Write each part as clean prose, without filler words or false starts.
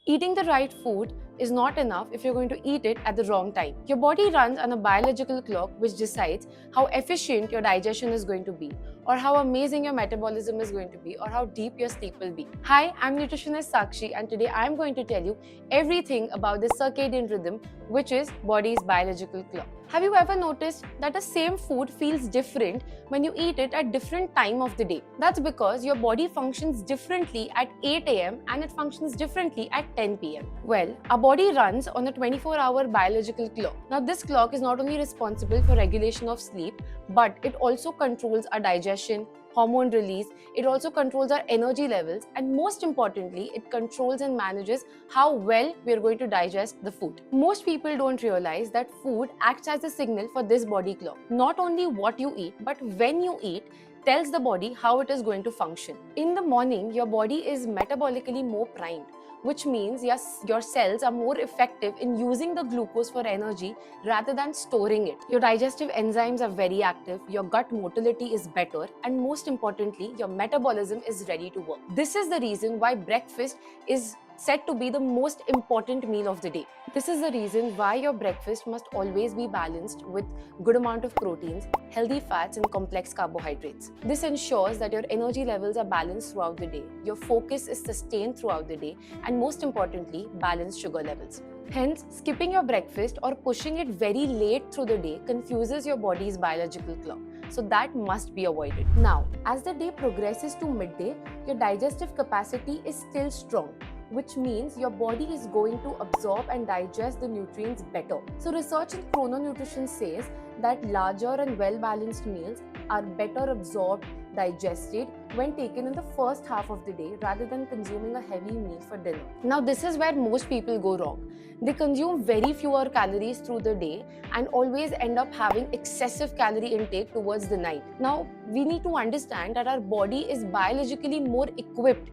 Eating the right food is not enough if you're going to eat it at the wrong time. Your body runs on a biological clock which decides how efficient your digestion is going to be, or how amazing your metabolism is going to be, or how deep your sleep will be. Hi, I'm nutritionist Sakshi, and today I'm going to tell you everything about the circadian rhythm, which is body's biological clock. Have you ever noticed that the same food feels different when you eat it at different time of the day? That's because your body functions differently at 8 a.m. and it functions differently at 10 p.m. Well, our body runs on a 24-hour biological clock. Now, this clock is not only responsible for regulation of sleep, but it also controls our digestion, hormone release, it also controls our energy levels, and most importantly, it controls and manages how well we are going to digest the food. Most people don't realize that food acts as a signal for this body clock. Not only what you eat, but when you eat tells the body how it is going to function. In the morning, your body is metabolically more primed, which means yes, your cells are more effective in using the glucose for energy rather than storing it. Your digestive enzymes are very active, your gut motility is better, and most importantly, your metabolism is ready to work. This is the reason why breakfast is said to be the most important meal of the day. This is the reason why your breakfast must always be balanced with good amount of proteins, healthy fats, and complex carbohydrates. This ensures that your energy levels are balanced throughout the day, your focus is sustained throughout the day, and most importantly, balanced sugar levels. Hence, skipping your breakfast or pushing it very late through the day confuses your body's biological clock. So that must be avoided. Now, as the day progresses to midday, your digestive capacity is still strong, which means your body is going to absorb and digest the nutrients better. So research in chrononutrition says that larger and well-balanced meals are better absorbed, digested when taken in the first half of the day rather than consuming a heavy meal for dinner. Now, this is where most people go wrong. They consume very fewer calories through the day and always end up having excessive calorie intake towards the night. Now, we need to understand that our body is biologically more equipped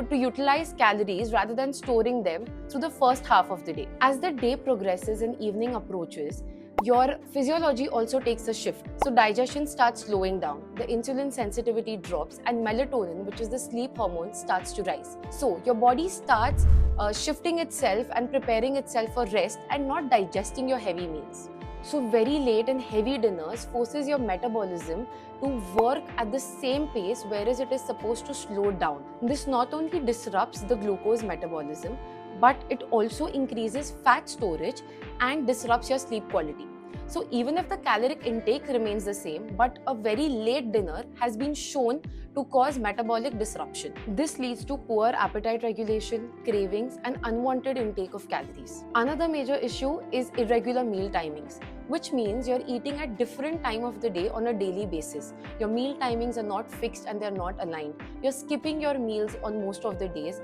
to utilize calories rather than storing them through the first half of the day. As the day progresses and evening approaches, your physiology also takes a shift. So digestion starts slowing down, the insulin sensitivity drops, and melatonin, which is the sleep hormone, starts to rise. So your body starts shifting itself and preparing itself for rest and not digesting your heavy meals. So very late and heavy dinners forces your metabolism to work at the same pace, whereas it is supposed to slow down. This not only disrupts the glucose metabolism, but it also increases fat storage and disrupts your sleep quality. So even if the caloric intake remains the same, but a very late dinner has been shown to cause metabolic disruption. This leads to poor appetite regulation, cravings, and unwanted intake of calories. Another major issue is irregular meal timings, which means you're eating at different time of the day on a daily basis. Your meal timings are not fixed and they're not aligned. You're skipping your meals on most of the days.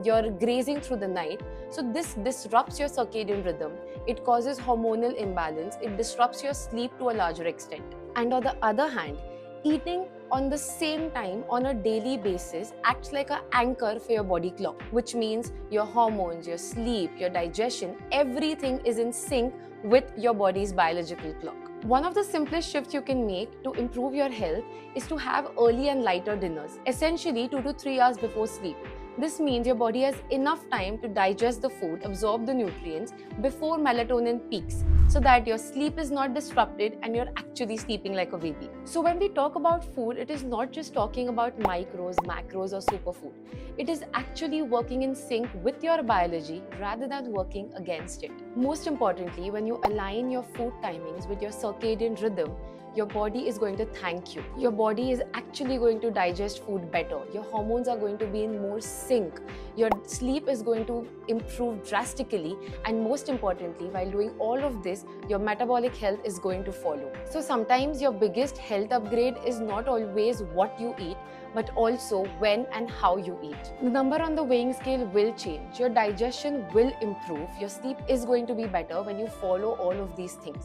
You're grazing through the night. So this disrupts your circadian rhythm. It causes hormonal imbalance. It disrupts your sleep to a larger extent. And on the other hand, eating on the same time on a daily basis acts like an anchor for your body clock, which means your hormones, your sleep, your digestion, everything is in sync with your body's biological clock. One of the simplest shifts you can make to improve your health is to have early and lighter dinners, essentially 2 to 3 hours before sleep. This means your body has enough time to digest the food, absorb the nutrients before melatonin peaks, so that your sleep is not disrupted and you're actually sleeping like a baby. So when we talk about food, it is not just talking about micros, macros, or superfood. It is actually working in sync with your biology rather than working against it. Most importantly, when you align your food timings with your circadian rhythm, your body is going to thank you. Your body is actually going to digest food better. Your hormones are going to be in more sync. Your sleep is going to improve drastically. And most importantly, while doing all of this, your metabolic health is going to follow. So sometimes your biggest health upgrade is not always what you eat, but also when and how you eat. The number on the weighing scale will change. Your digestion will improve. Your sleep is going to be better when you follow all of these things.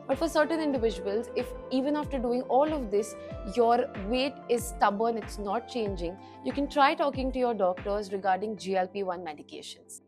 But for certain individuals, if even after doing all of this, your weight is stubborn, it's not changing, you can try talking to your doctors regarding GLP-1 medications.